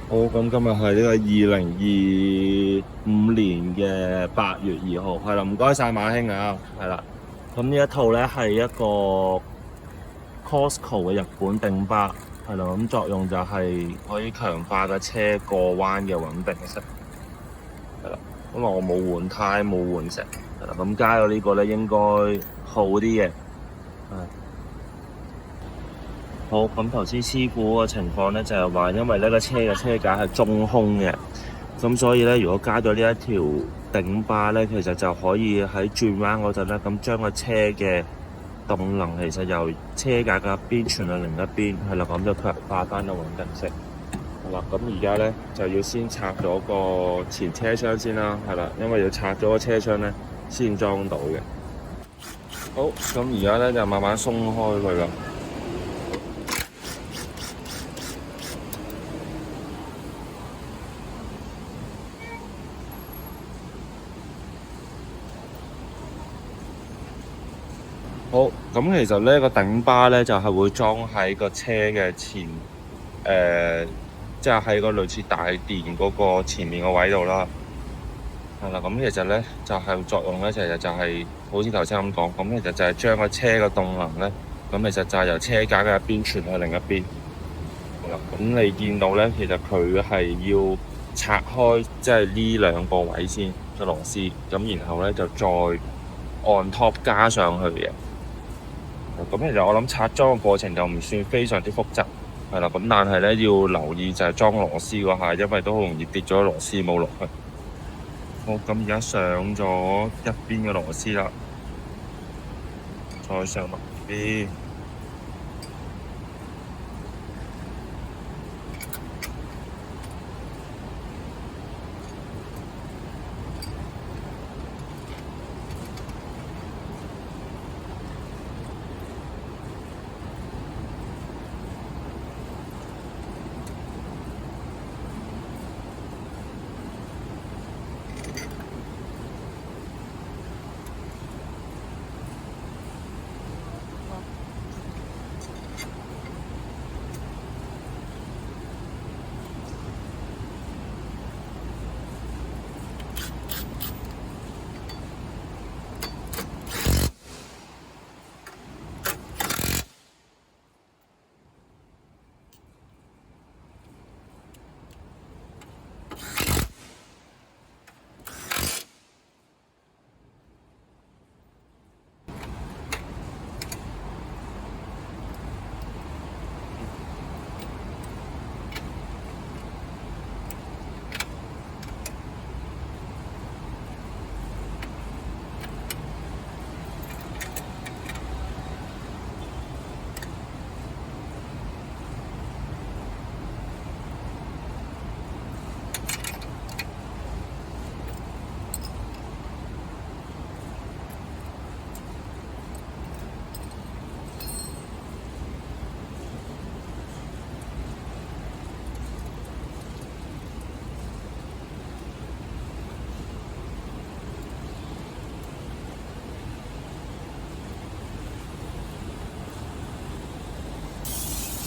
好，咁今日係呢個2025年嘅8月2號，係啦，唔該晒馬兄啊，係啦。咁呢一套咧係一個 Costco 嘅日本頂巴，係啦，咁作用就係可以強化個車過彎嘅穩定性，係啦。因為我冇換胎冇換成，係啦，咁加咗呢個咧應該好啲嘅，係。好，咁頭先師傅個情況咧就係話，因為呢個車嘅車架係中空嘅，咁所以咧如果加咗呢一條頂巴咧，其實就可以喺轉彎嗰陣咧，咁將個車嘅動能其實由車架嘅一邊傳去另一邊，係啦，咁就強化翻個穩定性。係啦，咁而家咧就要先拆咗個前車窗先啦，係啦，因為要拆咗個車窗咧先裝到嘅。好，咁而家咧就慢慢鬆開佢啦。好，咁其實呢個頂巴咧就係會裝喺個車嘅前，即係喺個類似大電嗰個前面個位度啦。係啦，咁其實咧就係作用咧，其實就係好似頭先咁講，咁其實就係將個車嘅動能咧，咁其實就係由車架嘅一邊傳去另一邊。係啦，咁你見到咧，其實佢係要拆開，即係呢兩個位先個螺絲，咁然後咧就再on top 加上去嘅。咁其實我諗拆裝嘅過程就唔算非常之複雜，係啦。咁但係咧要留意就係裝螺絲嗰下，因為都好容易跌咗螺絲帽落去。好，咁而家上咗一邊嘅螺絲啦，再上落邊。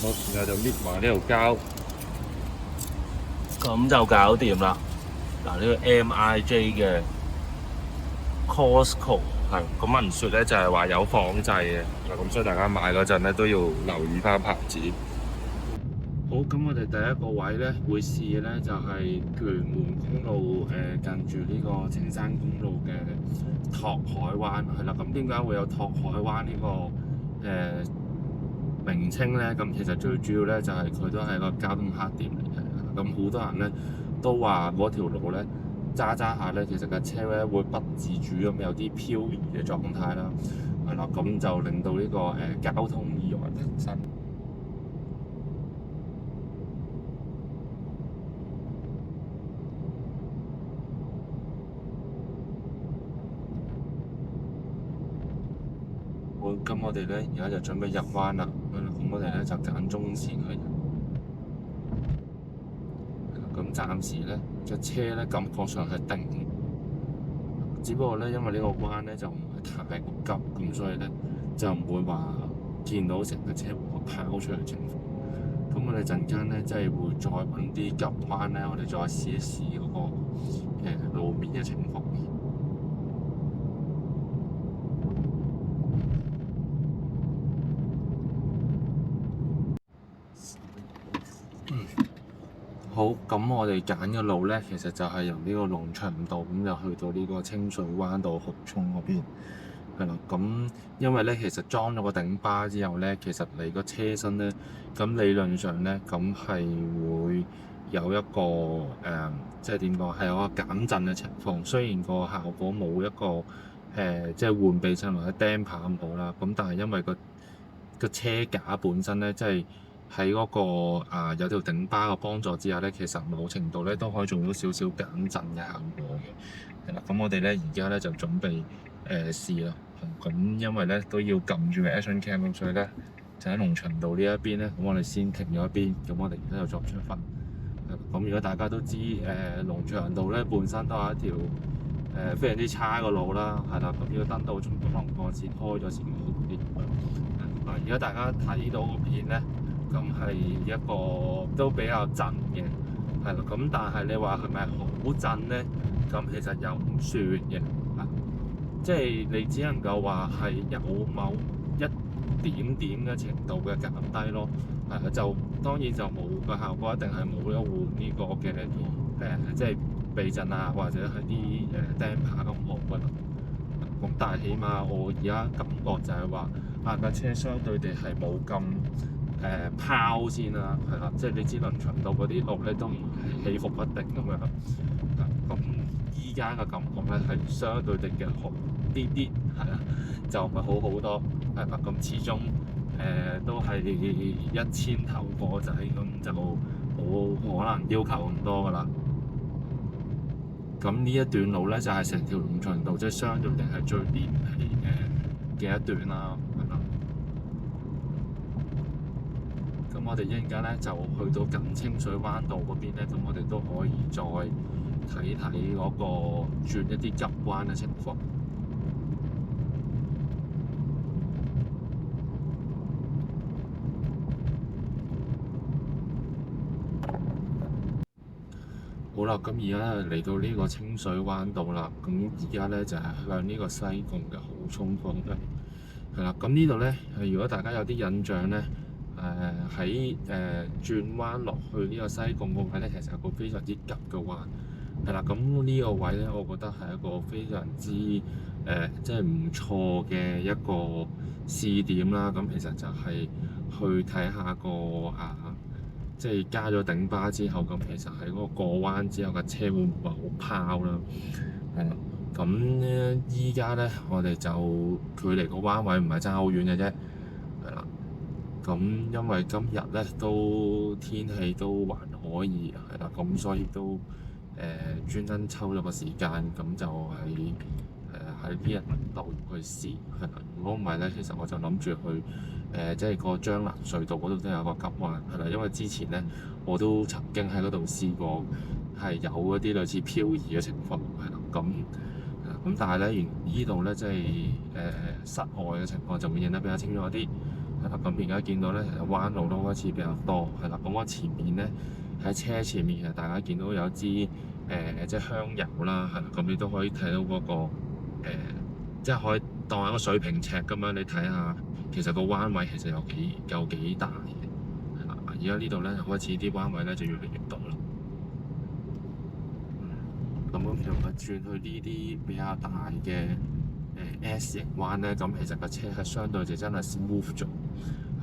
好，然後就搣埋呢條膠，咁就搞掂啦。嗱，呢個 MIJ 嘅 Costco 係咁聞説咧，就係話有仿製嘅，咁所以大家買嗰陣咧都要留意翻牌子。好，咁我哋第一個位咧會試嘅咧就係屯門公路近住呢個青山公路嘅拓海灣係啦。咁點解會有拓海灣呢個名稱咧？咁其實最主要咧就係佢都係個交通黑點嚟嘅。咁好多人咧都話嗰條路咧揸下咧，其實架車咧會不自主咁有啲漂移嘅狀態啦，係啦，咁就令到呢個交通意外頻生。好，咁我哋咧而家就準備入彎啦，咁我哋咧就揀中線去入。咁暫時咧隻車咧感覺上係定嘅，只不過咧因為呢個彎咧就唔係太過急，咁所以咧就唔會話見到成架車會跑出嚟嘅情況。咁我哋陣間咧，即係會再揾啲急彎咧，我哋再試一試嗰個路面嘅情況。好，咁我哋揀嘅路咧，其實就係由呢個龍翔道咁就去到呢個清水灣道蠔涌嗰邊，係啦。咁因為咧，其實裝咗個頂巴之後咧，其實你個車身咧，咁理論上咧，咁係會有一個即係點講，係有個減震嘅情況。雖然個效果冇一個即係換避震或者釘牌咁好啦，咁但係因為個車架本身咧，即係喺嗰個有條頂巴嘅幫助之下咧，其實某程度咧都可以做到少少減震嘅效果嘅。係啦，咁我哋咧而家咧就準備試啦。咁因為咧都要撳住個 Action Cam，咁所以咧就喺龍翔道呢一邊咧，咁我哋先停咗一邊，咁我哋而家就作出分。咁如果大家都知龍翔道咧本身都係一條非常之差嘅路啦，係啦，咁要等到中東龍幹線開咗先好啲。而家大家睇到個片咧，咁係一個都比較震嘅，係啦。咁但係你話係咪好震咧？咁其實又唔算嘅，即係你只能夠話係有某一點點嘅程度嘅減低咯。就當然就冇個效果，一定係冇得換呢個嘅即係避震啊，或者係啲釘牌咁好㗎啦。咁但係起碼我而家感覺就係話，架車相對地係冇咁拋先啦，係啦，即係你知龍翔道嗰啲路咧都唔係起伏不定咁樣。咁依家嘅感覺咧係相對地嘅好啲啲，係啦，就唔係好好多，係啦。咁始終都係1000頭貨仔，咁就冇可能要求咁多噶啦。咁呢一段路咧就係成條龍翔道即係相對地係最連係嘅一段啦，係啦。咁我哋一陣間咧就去到近清水灣道嗰邊咧，咁我哋都可以再睇睇嗰個轉一啲急彎嘅情況。好啦，咁而家嚟到呢個清水灣道啦，咁而家咧就係向呢個西貢嘅蠔涌方向，係啦。咁呢度咧，如果大家有啲印象咧，喺轉彎落去呢個西貢個位咧，其實有個非常之急嘅彎，係啦。咁呢個位咧，我覺得係一個非常之即係唔錯嘅一個試點啦。咁其實就係去睇下個即係加咗頂巴之後，咁其實喺嗰個過彎之後嘅車會唔會好拋啦？係啦，咁咧依家咧我哋就距離個彎位唔係爭好遠嘅啫，係啦。咁因為今日咧都天氣都還可以，係啦，咁所以都專登抽咗個時間，咁就係喺呢一度去試，係啦。如果唔係咧，其實我就諗住去即係個將藍隧道嗰度都有個急彎，係啦，因為之前咧我都曾經喺嗰度試過，係有嗰啲類似漂移嘅情況，係啦，咁但係咧，依度咧即係室外嘅情況就會影得比較清楚啲，係啦。咁而家見到咧，其實彎路都開始比較多，係啦。咁我前面咧喺車前面，其實大家見到有支即係香油啦，係啦。咁你都可以睇到嗰個即係可以當一個水平尺咁樣，你睇下。其實個彎位其實有幾大嘅，係啦。而家呢度咧開始啲彎位咧就越嚟越多啦。咁其實我轉去呢啲比較大嘅S 型彎咧，咁其實個車係相對就真係 smooth 咗，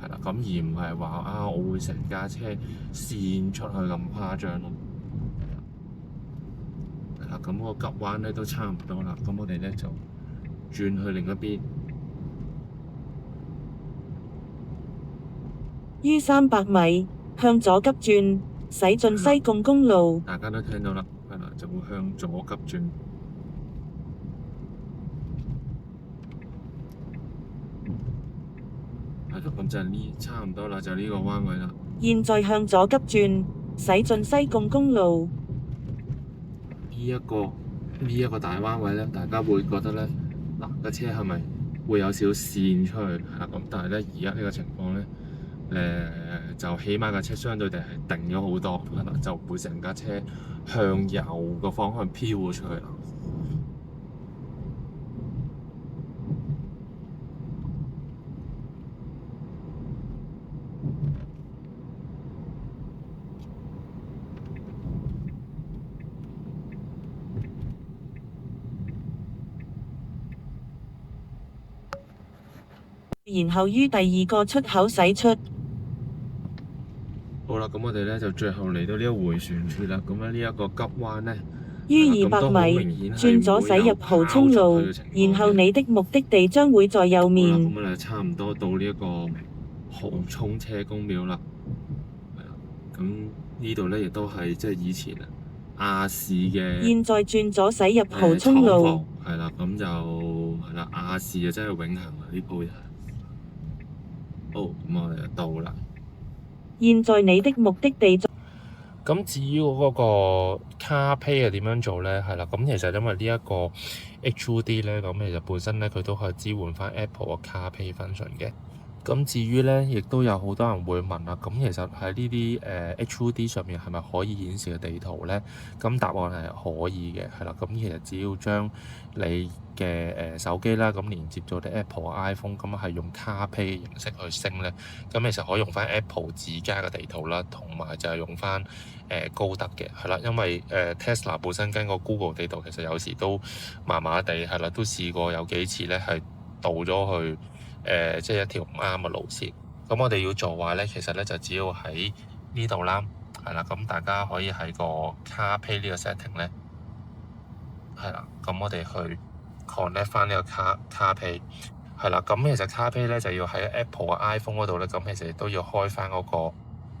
係啦。咁而唔係話我會成架車跣出去咁誇張咯。係啦，咁個急彎咧都差唔多啦。咁我哋咧就轉去另一邊。於300米向左急轉，駛進西貢公路。大家都聽到啦，係啦，就會向左急轉。係咯，咁就係差唔多啦，就呢個彎位啦。現在向左急轉，駛進西貢公路。呢一個大彎位咧，大家會覺得咧，個車係咪會有少少跣出去？係啦，咁但係咧，而家呢個情況咧，就起碼架車相對地係定咗好多，係啦，就唔會成架車向右個方向飄咗出去啦。然後於第2個出口駛出。好啦，咁我哋咧就最後嚟到呢個迴旋處啦。咁咧呢一個急彎咧，於200米轉左駛入蠔涌路，然後你的目的地將會在右面。好啦，咁我哋差唔多到呢一個蠔涌車公廟啦。係啦，咁呢度咧亦都係即係以前亞視嘅。現在轉左駛入蠔涌路。係啦，咁就係啦，亞視啊真係永恆啊呢鋪嘢。好，咁我哋就到啦。現在你的目的地。咁至於嗰個 CarPlay 係點樣做咧？係啦，咁其實因為呢一個 HUD 咧，咁其實本身咧佢都可以支援翻 Apple 嘅 CarPlay function 嘅。咁至於咧，亦都有好多人會問啦。咁其實喺呢啲HUD 上面係咪可以顯示嘅地圖咧？咁答案係可以嘅，係啦。咁其實只要將你嘅手機啦，咁連接咗啲 Apple 嘅 iPhone，咁係用 CarPlay 嘅形式去升咧，咁其實可以用翻 Apple 自家嘅地圖啦，同埋就係用翻高德嘅，係啦。因為Tesla 本身跟個 Google 地圖其實有時都麻麻地，係啦，都試過有幾次咧係導咗去。即係一條唔啱嘅路線，咁我哋要做話咧，其實咧就只要喺呢度啦，係啦，咁大家可以喺個 CarPlay 呢個 setting 咧，係啦，咁我哋去 connect 翻呢個 CarPlay，係啦，咁其實 CarPlay 咧就要喺 Apple 嘅 iPhone 嗰度咧，咁其實亦都要開翻嗰個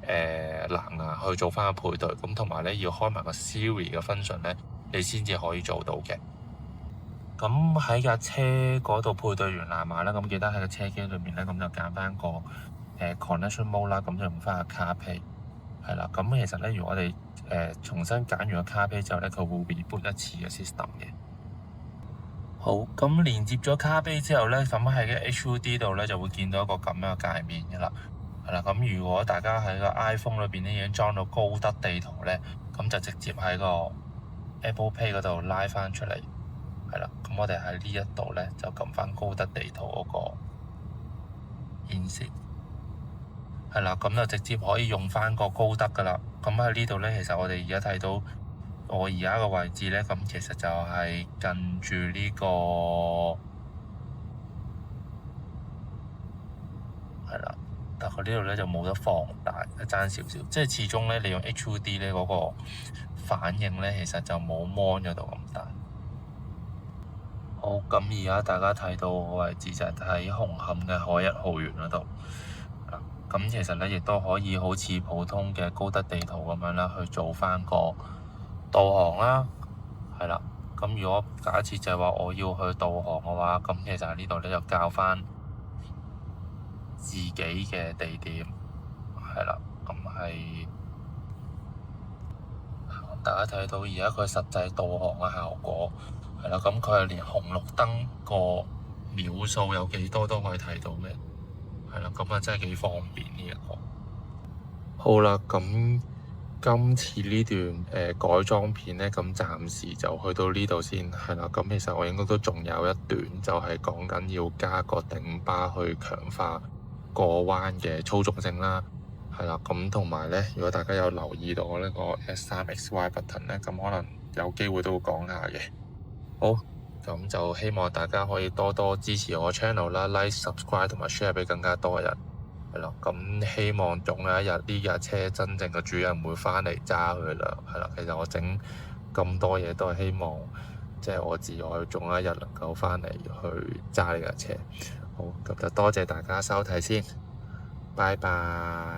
藍牙去做翻個配對，咁同埋咧要開埋個 Siri 嘅 function 咧，你先至可以做到嘅。咁喺架車嗰度配對完藍牙啦，咁記得喺個車機裏面咧，咁就揀翻個connection mode 啦，咁就用翻個 CarPlay，係啦。咁其實咧，如果我哋重新揀完個 CarPlay之後咧，佢會 reboot 一次嘅 system 嘅。好，咁連接咗 CarPlay之後咧，咁喺個 HUD 度咧就會見到一個咁樣嘅界面嘅啦，係啦。咁如果大家喺個 iPhone 裏邊咧已經裝到高德地圖咧，咁就直接喺個 Apple Pay 嗰度拉翻出嚟。係啦，咁我哋喺呢一度咧就撳翻高德地圖嗰個顯示，係啦，咁就直接可以用翻個高德噶啦。咁喺呢度咧，其實我哋而家睇到我而家個位置咧，咁其實就係近住呢個係啦，但佢呢度咧就冇得放大，爭少少，即係始終咧你用 HUD 咧嗰個反應咧，其實就冇 mon 嗰度咁大。好，咁而家大家睇到個位置就係喺紅磡嘅海逸豪園嗰度。咁其實咧亦都可以好似普通嘅高德地圖咁樣啦，去做翻個導航啦。係啦，咁如果假設就係話我要去導航嘅話，咁其實喺呢度咧就校翻自己嘅地點。係啦，咁係大家睇到而家佢實際導航嘅效果。係啦，咁佢係連紅綠燈個秒數有幾多都可以睇到嘅，係啦，咁啊真係幾方便呢一個。好啦，咁今次呢段改裝片咧，咁暫時就去到呢度先，係啦。咁其實我應該都仲有一段，就係講緊要加個頂巴去強化過彎嘅操縱性啦，係啦。咁同埋咧，如果大家有留意到我呢個 S3XY button 咧，咁可能有機會都會講下嘅。好，咁就希望大家可以多多支持我 channel 啦 ，like、subscribe 同埋 share 俾更加多人，係啦。咁希望總有一日呢架車真正嘅主人會翻嚟揸佢啦，係啦。其實我整咁多嘢都係希望，即係我自愛總有一日能夠翻嚟去揸呢架車。好，咁就多謝大家收睇先，拜拜。